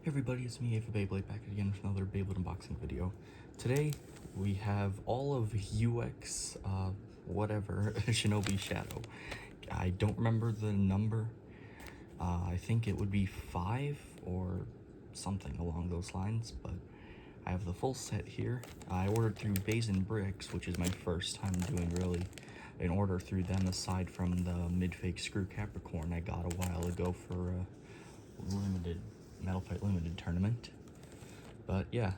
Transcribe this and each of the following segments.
Hey everybody, it's me, Beyblade, back again with another Beyblade unboxing video. Today, we have all of UX, whatever, Shinobi Shadow. I don't remember the number. I think it would be 5 or something along those lines, but I have the full set here. I ordered through Beyblade Bricks, which is my first time doing really an order through them aside from the mid-fake screw Capricorn I got a while ago for a limited Metal Fight Limited tournament. But yeah,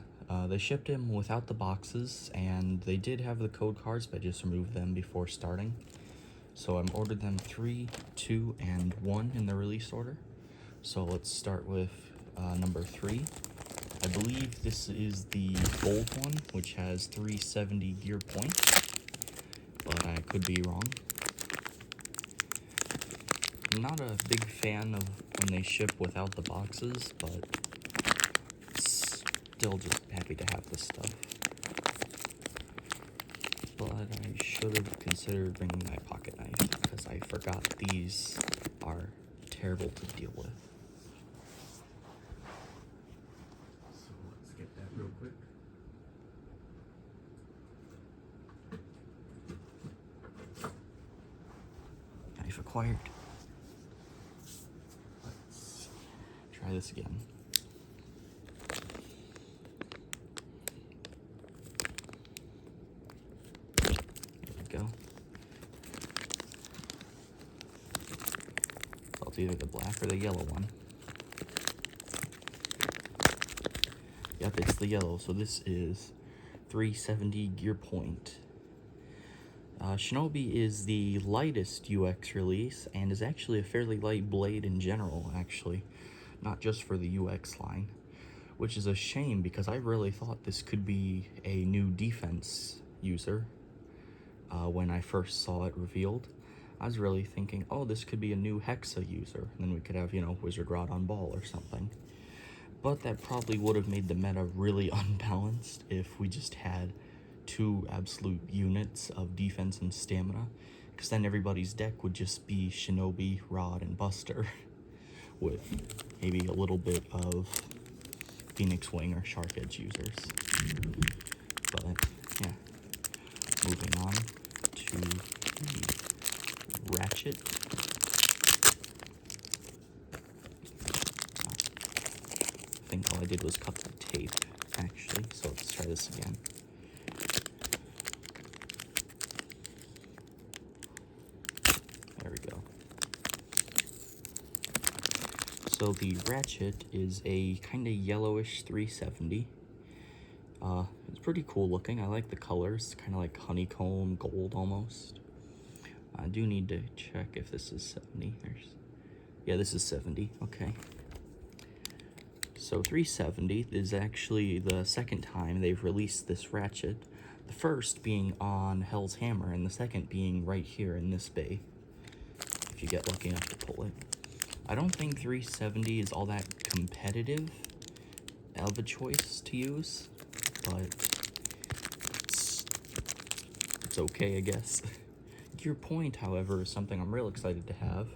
they shipped him without the boxes, and they did have the code cards, but I just removed them before starting. So I ordered them 3, 2, and 1 in the release order. So let's start with number 3. I believe this is the gold one, which has 370 gear points, but I could be wrong. I'm not a big fan of when they ship without the boxes, but still just happy to have this stuff. But I should have considered bringing my pocket knife, because I forgot these are terrible to deal with. So let's get that real quick. Knife acquired. Try this again. There we go. So it's either the black or the yellow one. Yep, it's the yellow. So this is 370 gear point. Shinobi is the lightest UX release and is actually a fairly light blade in general, actually. Not just for the UX line, which is a shame because I really thought this could be a new defense user. When I first saw it revealed, I was really thinking, oh, this could be a new Hexa user, and then we could have, Wizard Rod on ball or something. But that probably would have made the meta really unbalanced if we just had 2 absolute units of defense and stamina, because then everybody's deck would just be Shinobi, Rod, and Buster. With maybe a little bit of Phoenix Wing or Shark Edge users. But yeah, moving on to the Ratchet. I think all I did was cut the tape, actually, so let's try this again. There we go. So the Ratchet is a kind of yellowish 370. It's pretty cool looking. I like the colors, kind of like honeycomb gold almost. I do need to check if this is 70. Yeah, this is 70. Okay. So 370 is actually the second time they've released this Ratchet. The first being on Hell's Hammer, and the second being right here in this bay, if you get lucky enough to pull it. I don't think 370 is all that competitive of a choice to use, but it's okay, I guess. Gear point, however, is something I'm real excited to have,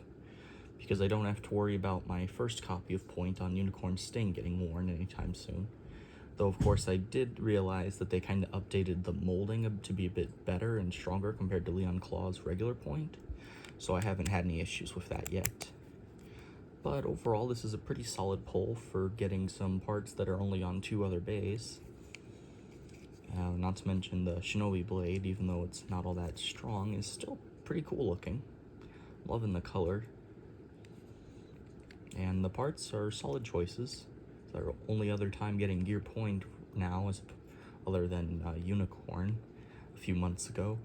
because I don't have to worry about my first copy of Point on Unicorn Sting getting worn anytime soon. Though, of course, I did realize that they kind of updated the molding to be a bit better and stronger compared to Leon Claw's regular Point, so I haven't had any issues with that yet. But overall, this is a pretty solid pull for getting some parts that are only on 2 other bays. Not to mention the Shinobi blade, even though it's not all that strong, is still pretty cool looking. Loving the color. And the parts are solid choices. It's our only other time getting gear point now, other than Unicorn a few months ago.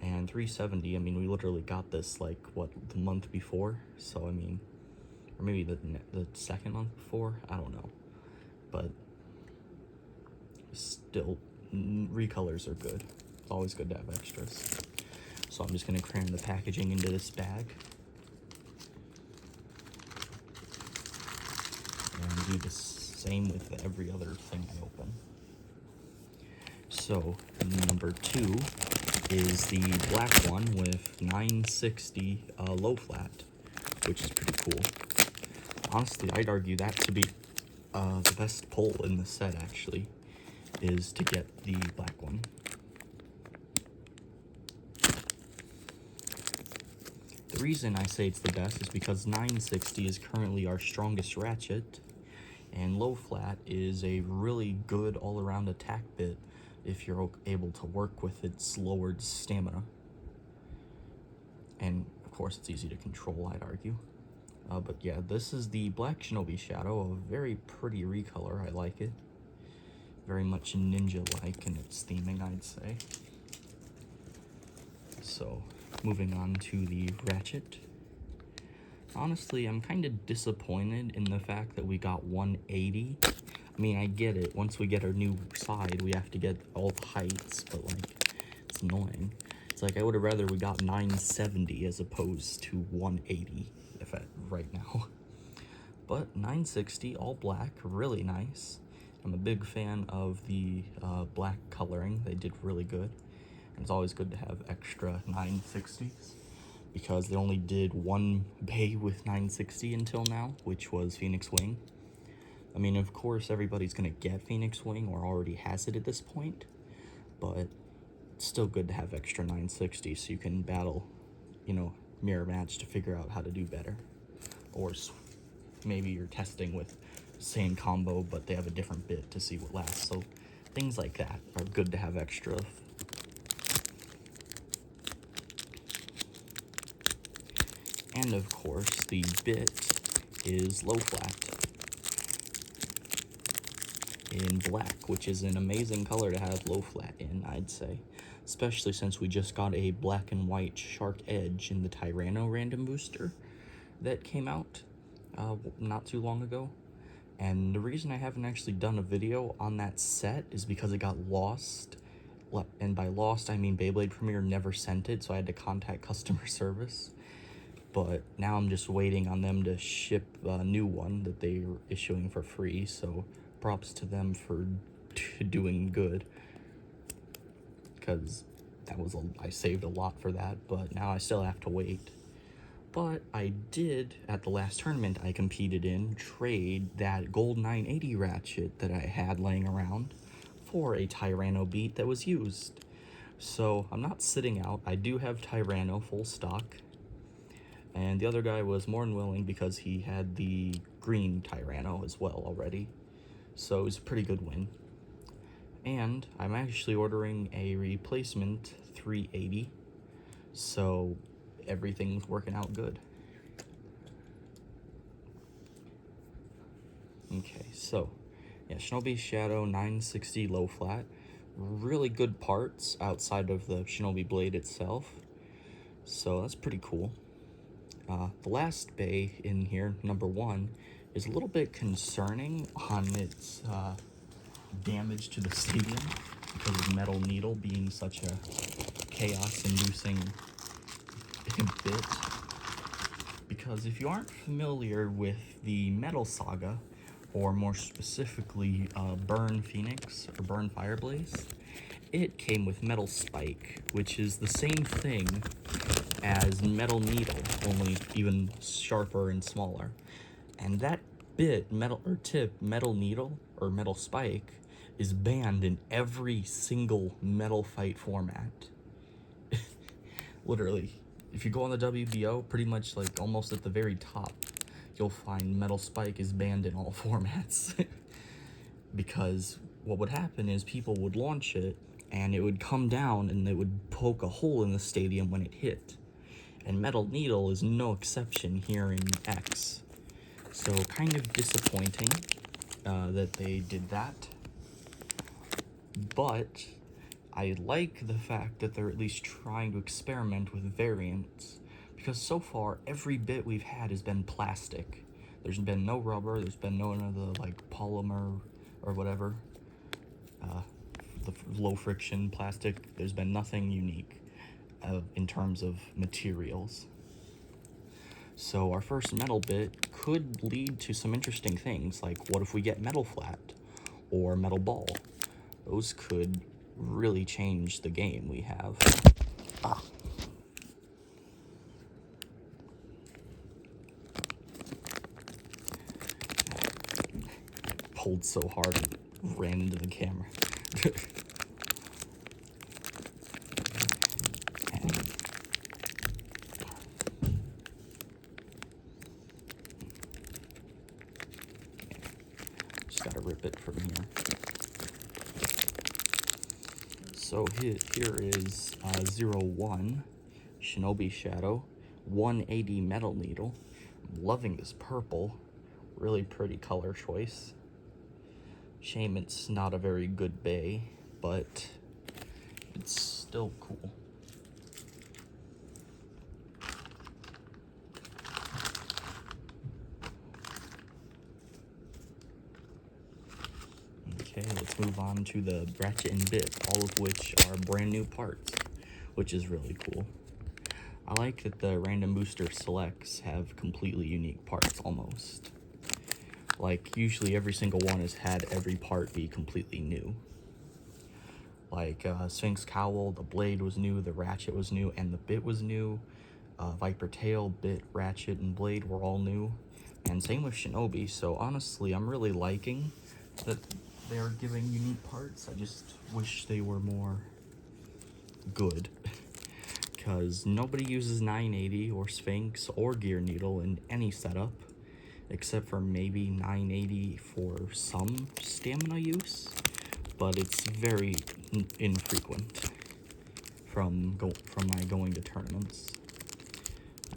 And 370, I mean, we literally got this, like, what, the month before? So, I mean, or maybe the second month before, I don't know, but still, recolors are good. It's always good to have extras. So I'm just going to cram the packaging into this bag, and do the same with every other thing I open. So, number 2 is the black one with 960 low flat, which is pretty cool. Honestly, I'd argue that to be The best pull in the set, actually, is to get the black one. The reason I say it's the best is because 960 is currently our strongest ratchet, and low flat is a really good all-around attack bit if you're able to work with its lowered stamina. And of course it's easy to control, I'd argue. But yeah, this is the Black Shinobi Shadow, a very pretty recolor. I like it. Very much ninja-like in its theming, I'd say. So, moving on to the Ratchet. Honestly, I'm kind of disappointed in the fact that we got 180. I mean, I get it. Once we get our new side, we have to get all the heights, but, like, it's annoying. It's like, I would have rather we got 970 as opposed to 180 right now. But 960, all black, really nice. I'm a big fan of the black coloring. They did really good. And it's always good to have extra 960s, because they only did one bay with 960 until now, which was Phoenix Wing. I mean, of course, everybody's gonna get Phoenix Wing or already has it at this point, but it's still good to have extra 960 so you can battle, you know, mirror match to figure out how to do better. Or maybe you're testing with same combo, but they have a different bit to see what lasts. So things like that are good to have extra of. And of course, the bit is low flat in black, which is an amazing color to have low flat in, I'd say. Especially since we just got a black and white shark edge in the Tyranno random booster that came out not too long ago. And the reason I haven't actually done a video on that set is because it got lost. And by lost, I mean Beyblade Premier never sent it, so I had to contact customer service. But now I'm just waiting on them to ship a new one that they're issuing for free, so props to them for doing good. Because I saved a lot for that, but now I still have to wait. But I did, at the last tournament I competed in, trade that gold 980 ratchet that I had laying around for a Tyranno beat that was used. So I'm not sitting out. I do have Tyranno full stock. And the other guy was more than willing because he had the green Tyranno as well already. So it was a pretty good win. And I'm actually ordering a replacement 380. So everything's working out good. Okay, so yeah, Shinobi Shadow 960 low flat. Really good parts outside of the Shinobi blade itself. So that's pretty cool. The last bay in here, number 1, is a little bit concerning on its damage to the stadium because of Metal Needle being such a chaos-inducing bit. Because if you aren't familiar with the Metal Saga, or more specifically Burn Phoenix or Burn Fireblaze, it came with Metal Spike, which is the same thing as Metal Needle, only even sharper and smaller. And that bit, Metal Needle or Metal Spike, is banned in every single Metal Fight format. Literally, if you go on the WBO, pretty much like almost at the very top, you'll find Metal Spike is banned in all formats. Because what would happen is people would launch it, and it would come down and it would poke a hole in the stadium when it hit. And Metal Needle is no exception here in X. So kind of disappointing that they did that. But I like the fact that they're at least trying to experiment with variants. Because so far, every bit we've had has been plastic. There's been no rubber, there's been none of the like polymer or whatever. The low friction plastic, there's been nothing unique in terms of materials. So our first metal bit could lead to some interesting things, like what if we get metal flat or metal ball? Those could really change the game we have. pulled so hard it ran into the camera. Just gotta rip it from here. So here is 01 Shinobi Shadow, 180 Metal Needle. I'm loving this purple, really pretty color choice. Shame it's not a very good bay, but it's still cool. Okay, let's move on to the ratchet and bit, all of which are brand new parts, which is really cool. I like that the random booster selects have completely unique parts almost. Like, usually every single one has had every part be completely new. Like, Sphinx Cowl, the blade was new, the ratchet was new, and the bit was new. Viper Tail, bit, ratchet, and blade were all new. And same with Shinobi, so honestly, I'm really liking that they're giving unique parts. I just wish they were more good. Because nobody uses 980 or Sphinx or Gear Needle in any setup, except for maybe 980 for some stamina use, but it's very infrequent from my going to tournaments.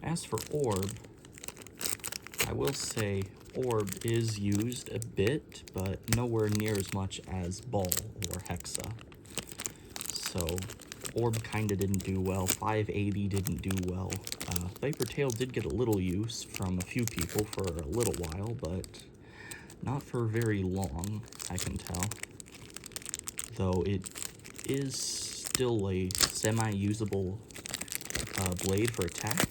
As for Orb, I will say Orb is used a bit, but nowhere near as much as Ball or Hexa. So Orb kinda didn't do well, 580 didn't do well. Viper Tail did get a little use from a few people for a little while, but not for very long, I can tell. Though it is still a semi-usable blade for attack.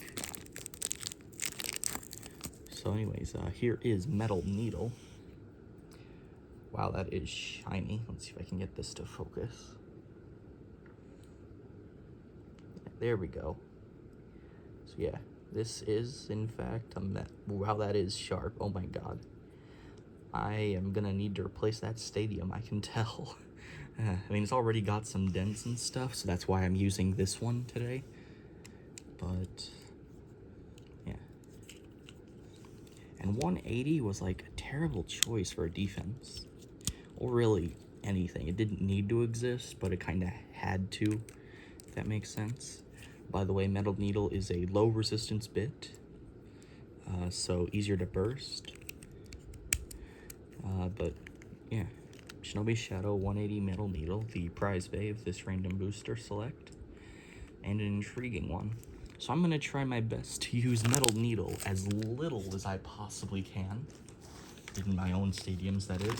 So anyways, here is Metal Needle. Wow, that is shiny. Let's see if I can get this to focus. There we go. So yeah, this is in fact wow, that is sharp. Oh my god. I am gonna need to replace that stadium, I can tell. I mean, it's already got some dents and stuff, so that's why I'm using this one today. But yeah. And 180 was like a terrible choice for a defense. Or really anything. It didn't need to exist, but it kind of had to, if that makes sense. By the way, Metal Needle is a low resistance bit, so easier to burst. But yeah, Shinobi Shadow 180 Metal Needle, the prize bay of this random booster select, and an intriguing one. So I'm going to try my best to use Metal Needle as little as I possibly can, in my own stadiums, that is.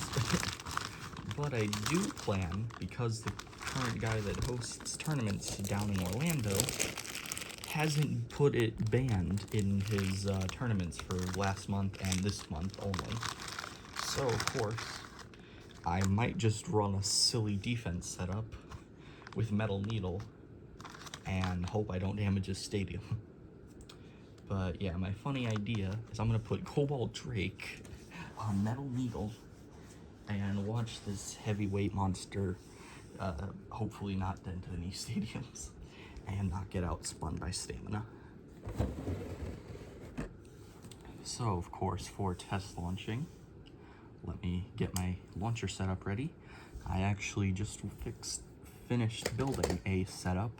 But I do plan, because the current guy that hosts tournaments down in Orlando hasn't put it banned in his tournaments for last month and this month only. So, of course, I might just run a silly defense setup with Metal Needle and hope I don't damage his stadium. But yeah, my funny idea is I'm gonna put Cobalt Drake on Metal Needle and watch this heavyweight monster hopefully not dent any stadiums and not get outspun by stamina. So, of course, for test launching, let me get my launcher setup ready. I actually just finished building a setup.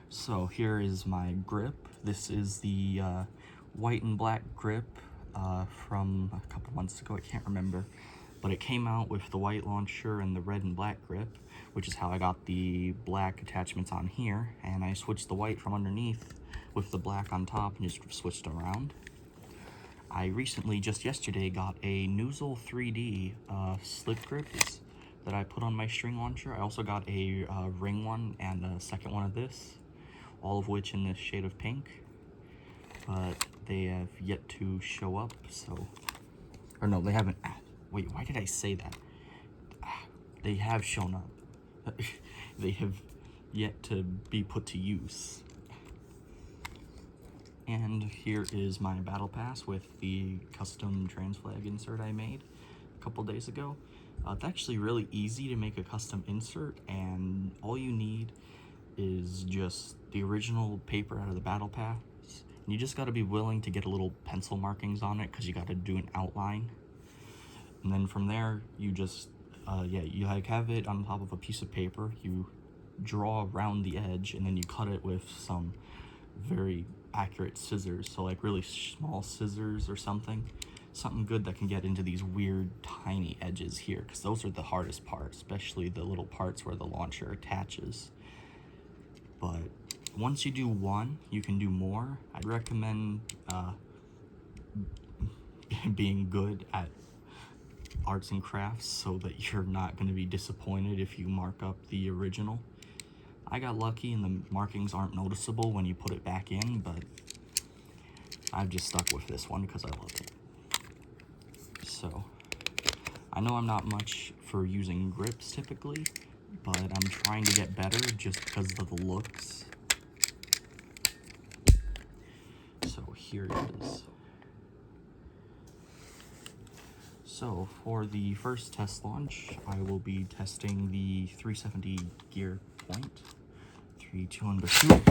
So here is my grip. This is the white and black grip from a couple months ago, I can't remember. But it came out with the white launcher and the red and black grip, which is how I got the black attachments on here. And I switched the white from underneath with the black on top and just switched them around. I recently, just yesterday, got a Noozle 3D slip grips that I put on my string launcher. I also got a ring one and a second one of this, all of which in this shade of pink. But they have yet to show up, so... Or no, they haven't... Wait, why did I say that? They have shown up. They have yet to be put to use. And here is my battle pass with the custom trans flag insert I made. couple days ago. It's actually really easy to make a custom insert, and all you need is just the original paper out of the battle pass. And you just got to be willing to get a little pencil markings on it, because you got to do an outline. And then from there, you just, you like have it on top of a piece of paper. You draw around the edge, and then you cut it with some very accurate scissors. So like really small scissors or something good that can get into these weird tiny edges here, because those are the hardest part, especially the little parts where the launcher attaches. But once you do one, you can do more. I'd recommend being good at arts and crafts so that you're not going to be disappointed if you mark up the original. I got lucky and the markings aren't noticeable when you put it back in, but I've just stuck with this one because I love it. So, I know I'm not much for using grips typically, but I'm trying to get better just because of the looks. So here it is. So for the first test launch, I will be testing the 370 gear point. 3, 2, 1, go shoot.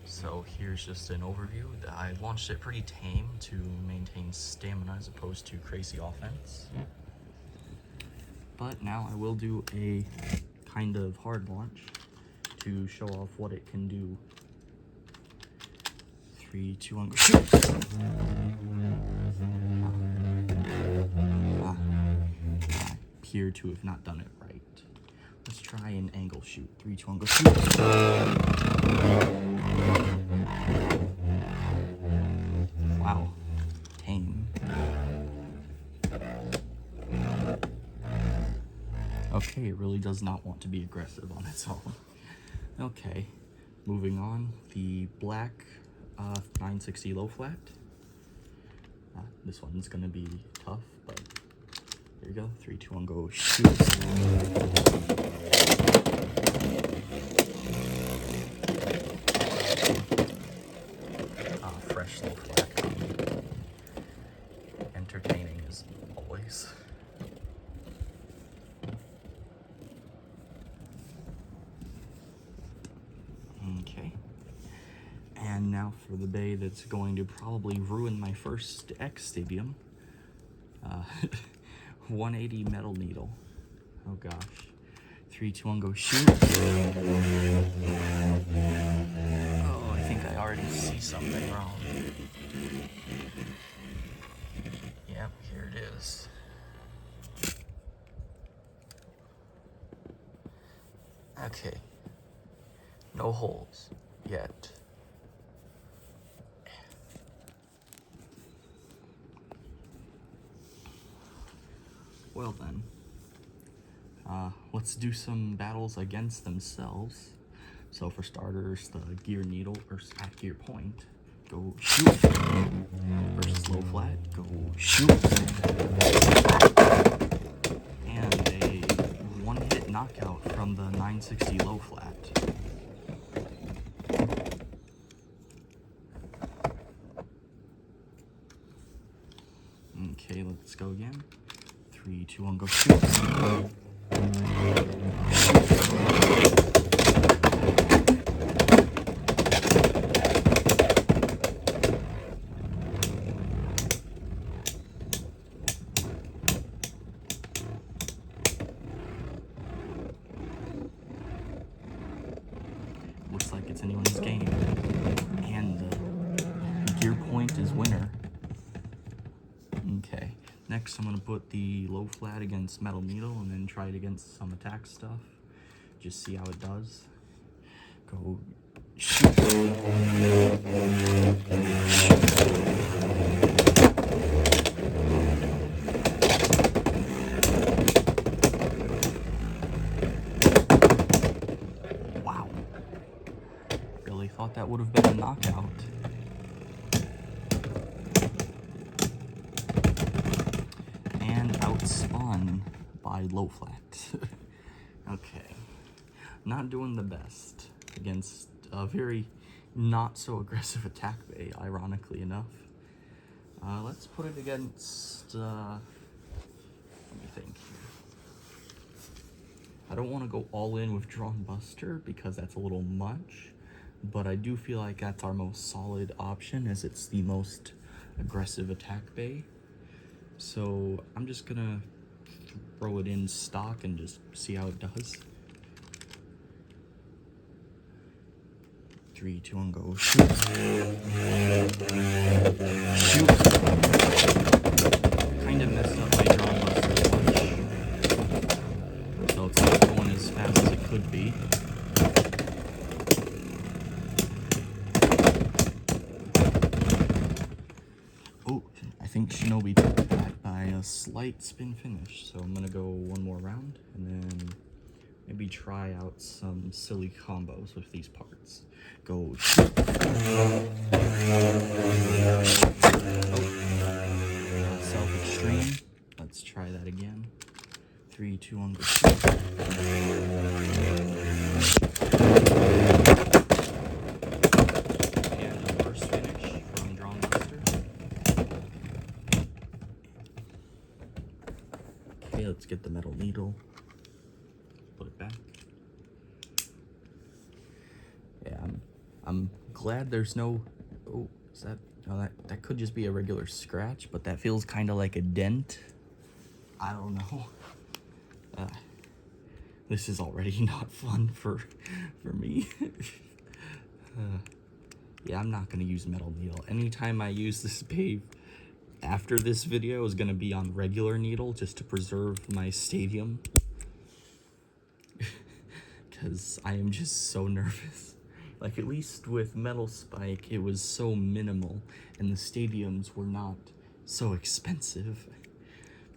So here's just an overview. I launched it pretty tame to maintain stamina as opposed to crazy offense. But now I will do a kind of hard launch to show off what it can do. 3, 2, 1, go shoot! I appear to have not done it right. Let's try an angle shoot. 3, 2, 1, go shoot! Wow, tame. Okay, it really does not want to be aggressive on its own. Okay, moving on. The black 960 low flat. This one's gonna be tough, but here you go. 3, 2, 1, go shoot. Fresh low flat. Entertaining as always. Okay. And now for the bay that's going to probably ruin my first X stadium. 180 metal needle. Oh gosh. 3, 2, 1, go shoot. Oh, I think I already see something wrong. Yep, here it is. Okay. No holes yet. Well then, let's do some battles against themselves. So for starters, the gear needle versus at gear point, go shoot. Versus low flat, go shoot. And a one-hit knockout from the 960 low flat. Okay, let's go again. 3, 2, 1, go shoot. Looks like it's anyone's game. And the gear point is winner. Okay. Next, I'm going to put the low flat against metal needle and then try it against some attack stuff. Just see how it does. Go shoot. Wow. Really thought that would have been a knockout. Spun by low flat. Okay, not doing the best against a very not so aggressive attack bay, ironically enough. Let's put it against, let me think here. I don't want to go all in with Drawn Buster because that's a little much, but I do feel like that's our most solid option as it's the most aggressive attack bay. So I'm just gonna throw it in stock and just see how it does. 3, 2, 1, go. Shoot. Shoot. Kind of messed up my Drawn Buster launch. So it's not going as fast as it could be. Oh, I think Shinobi took that by a slight spin finish. So I'm gonna go one more round and then maybe try out some silly combos with these parts. Go. Self-extreme. Let's try that again. 3, 2, 1, go. And a reverse finish from Drawn Buster. Okay, let's get the metal needle. Put it back. Yeah, I'm glad there's no. Oh, is that? No, that could just be a regular scratch, but that feels kind of like a dent. I don't know. This is already not fun for me. Yeah, I'm not gonna use metal needle. Anytime I use this babe after this video is gonna be on regular needle just to preserve my stadium. Because I am just so nervous. Like, at least with Metal Spike, it was so minimal, and the stadiums were not so expensive.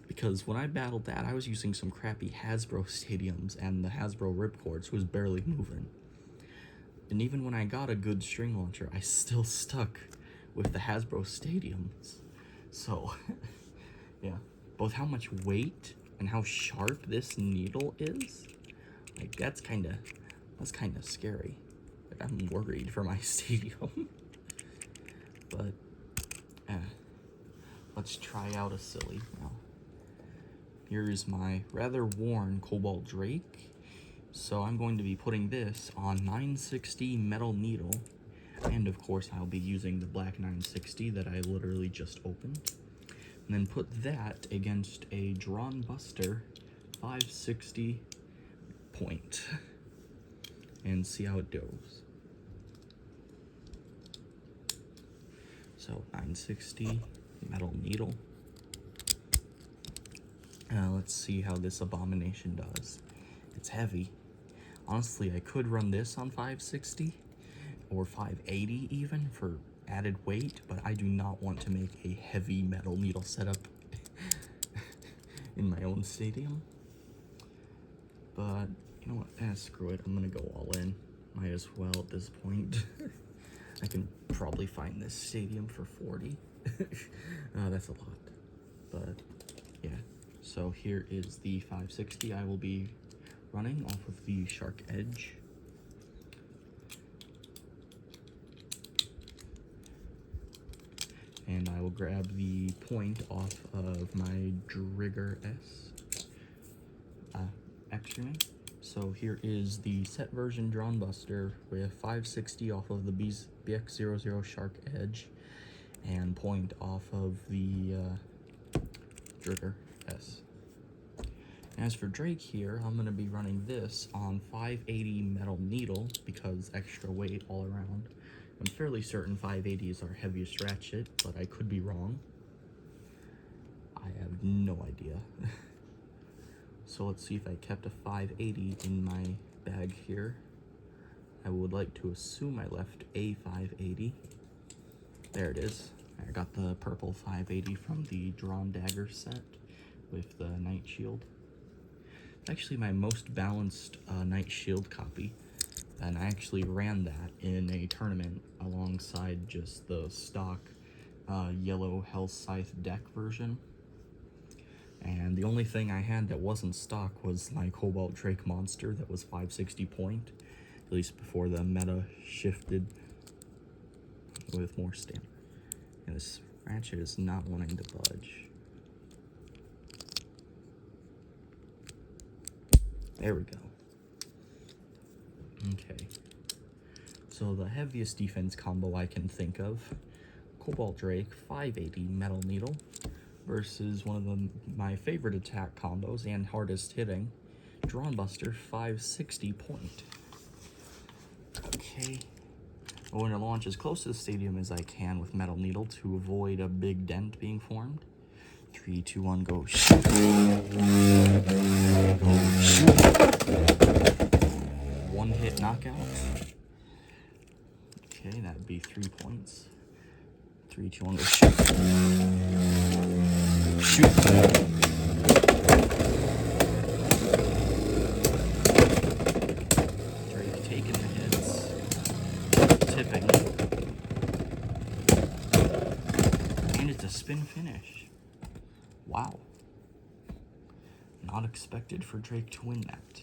Because when I battled that, I was using some crappy Hasbro stadiums, and the Hasbro ripcords was barely moving. And even when I got a good string launcher, I still stuck with the Hasbro stadiums. So, yeah. Both how much weight and how sharp this needle is, like, that's kind of scary. Like, I'm worried for my stadium. But, let's try out a silly now. Here's my rather worn Cobalt Drake. So I'm going to be putting this on 960 metal needle. And of course I'll be using the black 960 that I literally just opened. And then put that against a Drawn Buster 560 point. And see how it goes. So 960 metal needle. Let's see how this abomination does. It's heavy. Honestly, I could run this on 560 or 580 even for added weight, but I do not want to make a heavy metal needle setup in my own stadium. But you know what? Screw it. I'm gonna go all in. Might as well at this point. I can probably find this stadium for 40. That's a lot. But yeah. So here is the 560 I will be running off of the Shark Edge. And I will grab the point off of my Drigger X-Ray. So here is the set version Drawn Buster with 560 off of the BX-00 Shark Edge and point off of the Drigger S. As for Drake here, I'm going to be running this on 580 metal needle because extra weight all around. I'm fairly certain 580 is our heaviest ratchet, but I could be wrong. I have no idea. So let's see if I kept a 580 in my bag here. I would like to assume I left a 580. There it is. I got the purple 580 from the Drawn Dagger set with the Night Shield. It's actually my most balanced Night Shield copy, and I actually ran that in a tournament alongside just the stock yellow Hell Scythe deck version. And the only thing I had that wasn't stock was my Cobalt Drake monster that was 560 point, at least before the meta shifted with more standard. And this Ratchet is not wanting to budge. There we go. Okay. So the heaviest defense combo I can think of, Cobalt Drake 580 Metal Needle versus one of my favorite attack combos and hardest hitting, Drawn Buster 560 Point. Okay. I'm going to launch as close to the stadium as I can with Metal Needle to avoid a big dent being formed. 3, 2, 1, go shoot. Go shoot. One hit knockout. Okay, that'd be 3 points. 3, 2, 1, go shoot. Shoot. Drake taking the hits. Tipping. And it's a spin finish. Wow. Not expected for Drake to win that.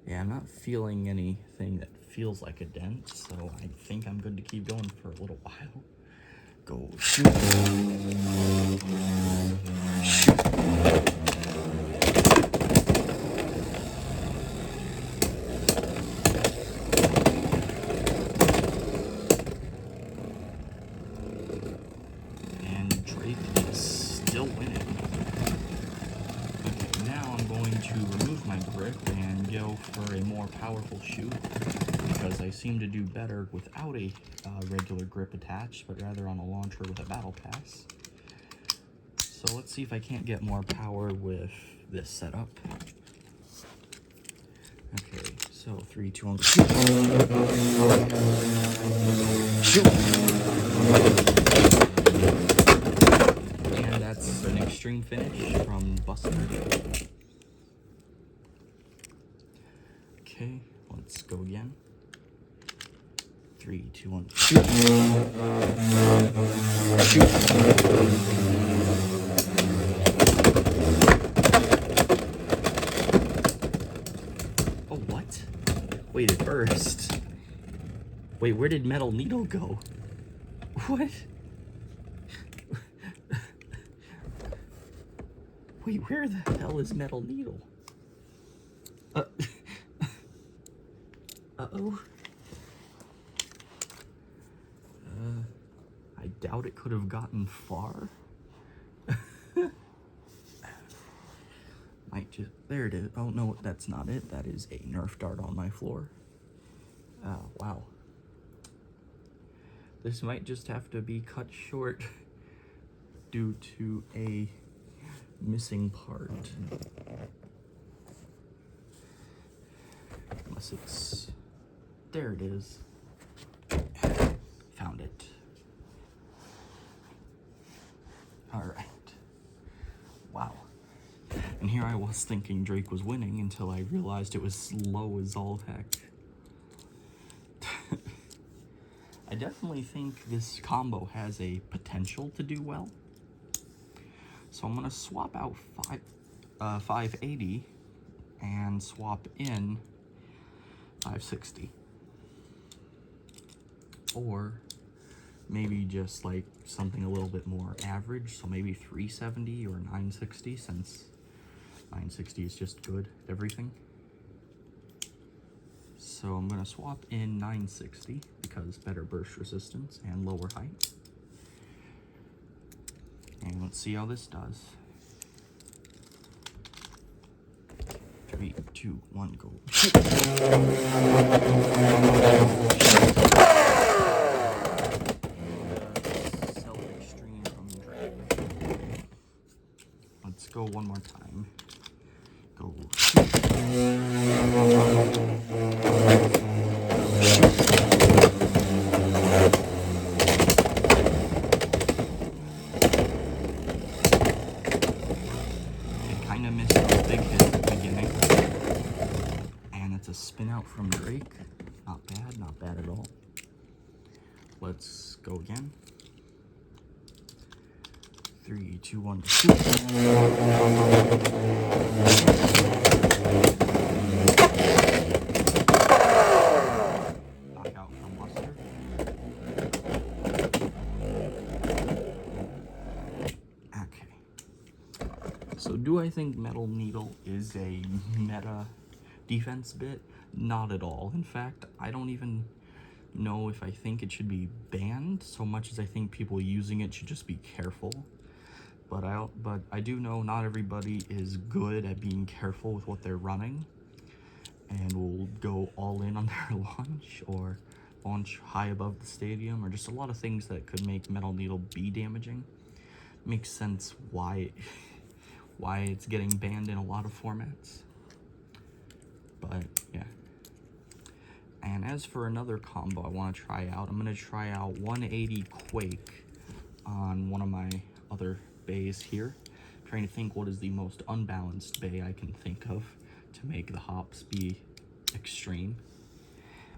Yeah, I'm not feeling anything that feels like a dent, so I think I'm good to keep going for a little while. Go shoot. Shoot. And Drake is still winning. Okay, now I'm going to remove my grip and go for a more powerful shoot, because I seem to do better without a regular grip attached, but rather on a launcher with a battle pass. So let's see if I can't get more power with this setup. Okay, so 3, 2, 1, shoot! Shoot! And that's an extreme finish from Buster. Okay, let's go again. 3, 2, 1, shoot! Shoot! Oh, what? Wait, at first. Wait, where did Metal Needle go? What? Wait, where the hell is Metal Needle? Uh-oh. I doubt it could have gotten far. Might just... There it is. Oh, no, that's not it. That is a Nerf dart on my floor. Wow. This might just have to be cut short due to a missing part. Unless it's... There it is. Found it. Alright. Wow. And here I was thinking Drake was winning until I realized it was slow as all heck. I definitely think this combo has a potential to do well. So I'm going to swap out 580 and swap in 560. Or maybe just like something a little bit more average, so maybe 370 or 960, since 960 is just good at everything. So I'm going to swap in 960 because better burst resistance and lower height. And let's see how this does. 3, 2, 1, go. Self-extreme from Drake. Let's go one more time. Go. Kind of missed those big hits at the beginning. And it's a spin out from Drake. Not bad at all. Let's go again. 3, 2, 1, shoot. Knockout from Buster. do I think Metal Needle is a meta defense bit? Not at all. In fact, I don't even know if I think it should be banned so much as I think people using it should just be careful. But I do know not everybody is good at being careful with what they're running and will go all in on their launch or launch high above the stadium, or just a lot of things that could make Metal Needle be damaging. Makes sense why it's getting banned in a lot of formats. But yeah. And as for another combo I want to try out, I'm going to try out 180 Quake on one of my other bays here. I'm trying to think what is the most unbalanced bay I can think of to make the hops be extreme.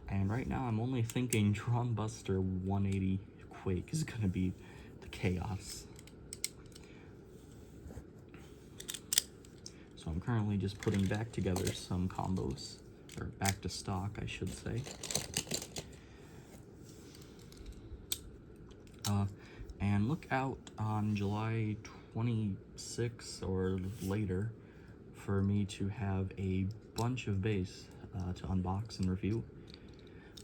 And right now I'm only thinking Drum Buster 180 Quake is going to be the chaos. So I'm currently just putting back together some combos, or back to stock, I should say. And look out on July 26th or later for me to have a bunch of bays to unbox and review,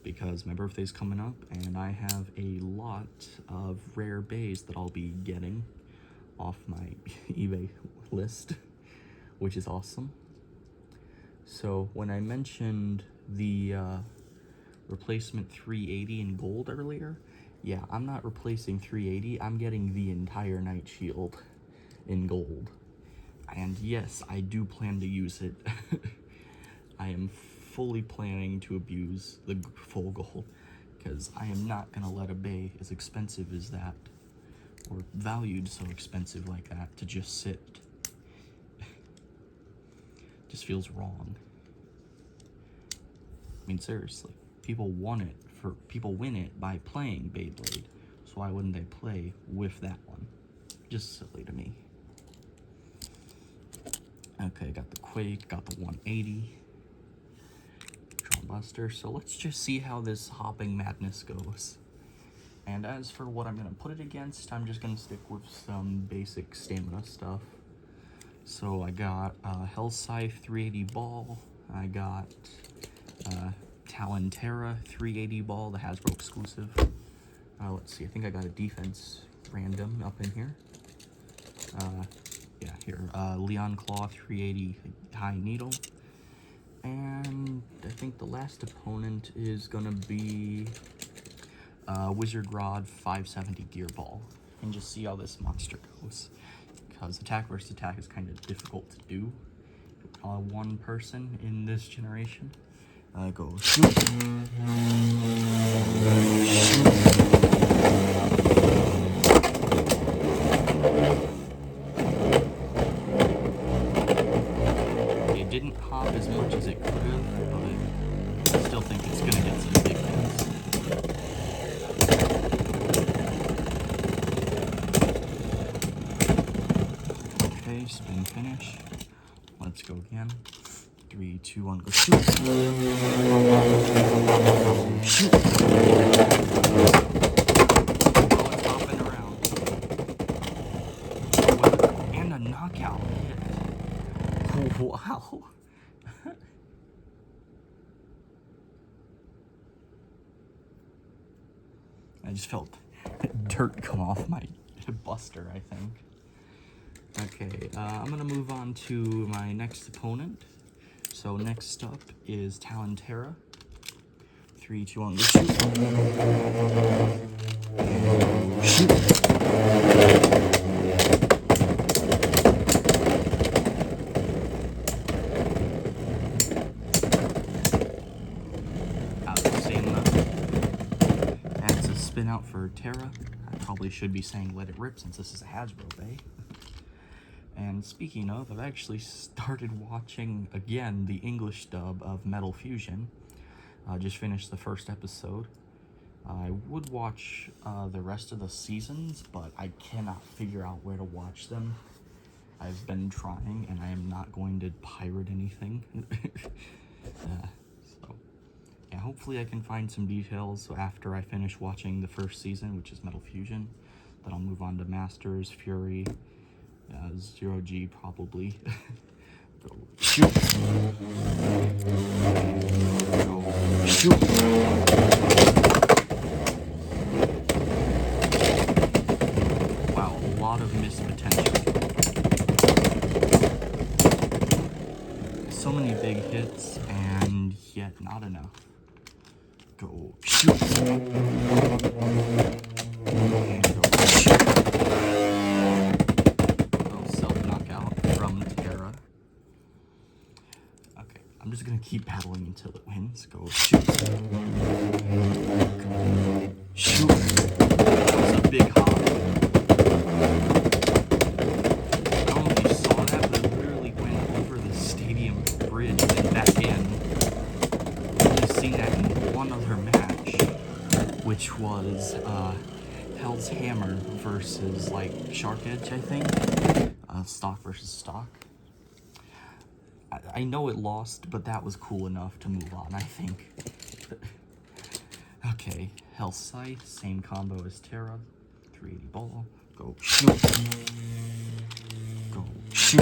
because my birthday's coming up and I have a lot of rare bays that I'll be getting off my eBay list, which is awesome. So when I mentioned the replacement 380 in gold earlier, yeah, I'm not replacing 380, I'm getting the entire Night Shield in gold. And yes, I do plan to use it. I am fully planning to abuse the full gold, because I am not going to let a bay as expensive as that, or valued so expensive like that, to just sit. Just feels wrong. I mean, seriously, people win it by playing Beyblade, so why wouldn't they play with that one? Just silly to me. Okay, got the Quake, got the 180. Drum Buster, so let's just see how this hopping madness goes. And as for what I'm going to put it against, I'm just going to stick with some basic stamina stuff. So I got Hell Scythe 380 ball, I got Talentera 380 ball, the Hasbro exclusive. Let's see, I think I got a defense random up in here. Yeah, here, Leon Claw 380 high needle. And I think the last opponent is gonna be Wizard Rod 570 gear ball. And just see how this monster goes, because attack versus attack is kind of difficult to do. One person in this generation. Go shoot. It didn't hop as much as it could have, but I still think it's gonna get some big hits. Okay, spin finish. Let's go again. 3, 2, 1, go shoot. Shoot. Oh, it's hopping around. And a knockout hit. Wow. I just felt dirt come off my buster, I think. Okay, I'm gonna move on to my next opponent. So next up is Talentera. 3, 2, 1, go shoot. Shoot. Out of the same level. That's a spin out for Terra. I probably should be saying let it rip since this is a Hasbro bay. And speaking of, I've actually started watching again the English dub of Metal Fusion. Just finished the first episode. I would watch the rest of the seasons, but I cannot figure out where to watch them. I've been trying, and I am not going to pirate anything. So, yeah, hopefully I can find some details after I finish watching the first season, which is Metal Fusion. Then I'll move on to Masters, Fury, 0G probably. Go shoot. Go shoot. Wow, a lot of missed potential. So many big hits and yet not enough. Go shoot. And go shoot. Self-knockout from Terra. Okay, I'm just gonna keep battling until it wins. Go shoot. Go shoot. That was a big hop. I don't know if you saw that, but it literally went over the stadium bridge and then back in. I've seen that in one other match, which was Hell's Hammer versus like Shark Edge, I think. Stock versus stock. I know it lost, but that was cool enough to move on, I think. Okay, Hell Scythe, same combo as Terra. 380 ball. Go shoot. Go shoot.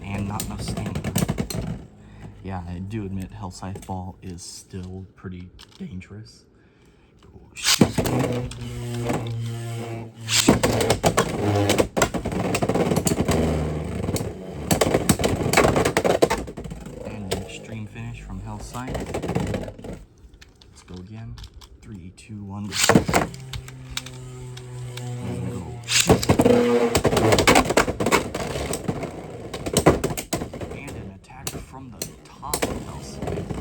And not enough stamina. Yeah, I do admit Hell Scythe ball is still pretty dangerous. Go shoot. And an extreme finish from Hell Scythe. Let's go again. 3, 2, 1, go shoot. And go shoot. And an attack from the top of Hell Scythe.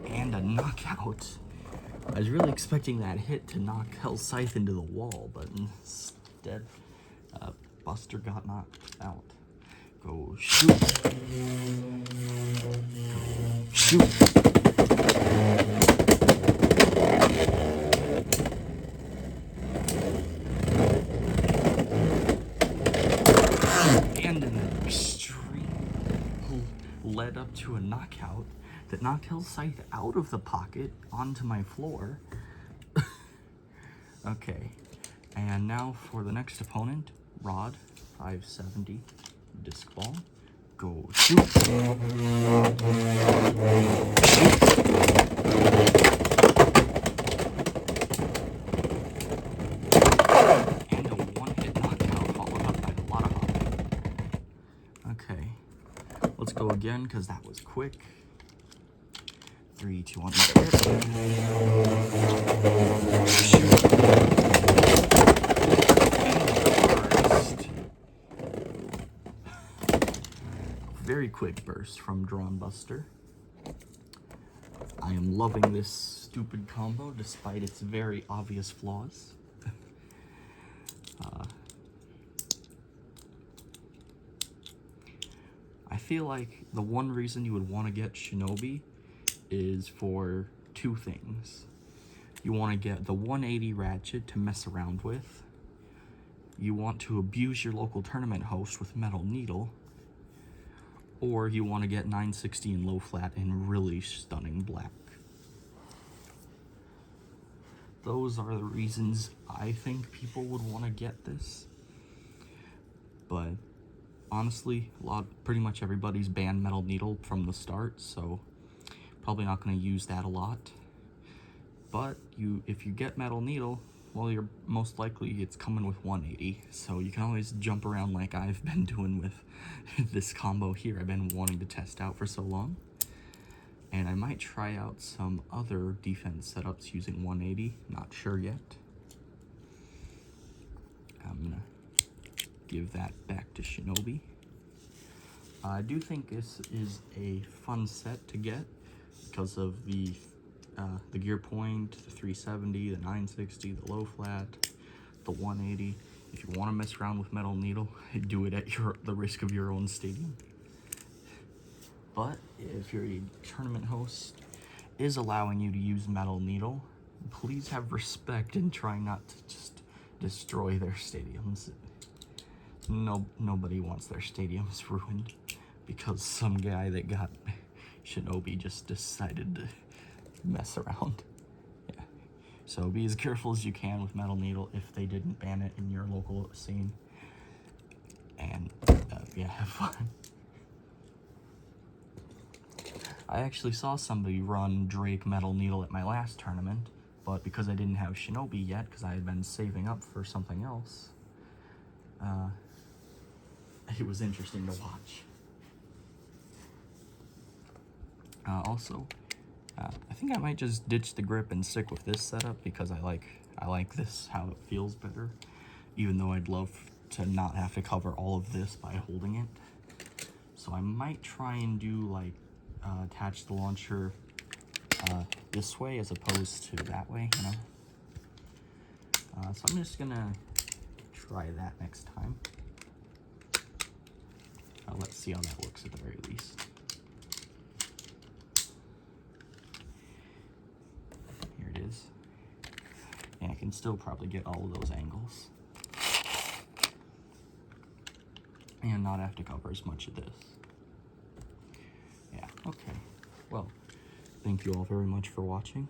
And a knockout. I was really expecting that hit to knock Hell Scythe into the wall, but instead, Buster got knocked out. Go shoot. Go shoot. And an extreme led up to a knockout that knocked Hell Scythe out of the pocket onto my floor. Okay, and now for the next opponent, Rod, 570, disc ball. Go shoot. And a one-hit knockout followed up by a lot of hopping. Okay, let's go again because that was quick. 3, 2, 1. Very quick burst from Drawn Buster. I am loving this stupid combo despite its very obvious flaws. I feel like the one reason you would want to get Shinobi is for two things. You want to get the 180 ratchet to mess around with. You want to abuse your local tournament host with Metal Needle. Or you want to get 960 in low flat and really stunning black. Those are the reasons I think people would want to get this. But honestly, pretty much everybody's banned Metal Needle from the start, so probably not going to use that a lot. But if you get Metal Needle, well, you're most likely it's coming with 180, so you can always jump around like I've been doing with this combo here. I've been wanting to test out for so long. And I might try out some other defense setups using 180, not sure yet. I'm gonna give that back to Shinobi. I do think this is a fun set to get because of the gear point, the 370, the 960, the low flat, the 180. If you want to mess around with Metal Needle, do it at the risk of your own stadium. But if your tournament host is allowing you to use Metal Needle, please have respect and try not to just destroy their stadiums. nobody wants their stadiums ruined because some guy that got Shinobi just decided to mess around. Yeah. So be as careful as you can with Metal Needle if they didn't ban it in your local scene. And yeah, have fun. I actually saw somebody run Drake Metal Needle at my last tournament, but because I didn't have Shinobi yet, because I had been saving up for something else, it was interesting to watch. Also, I think I might just ditch the grip and stick with this setup because I like this, how it feels better, even though I'd love to not have to cover all of this by holding it. So I might try and do like attach the launcher this way as opposed to that way, you know. So I'm just gonna try that next time. Let's see how that looks at the very least. Here it is. And I can still probably get all of those angles. And not have to cover as much of this. Yeah, okay. Well, thank you all very much for watching.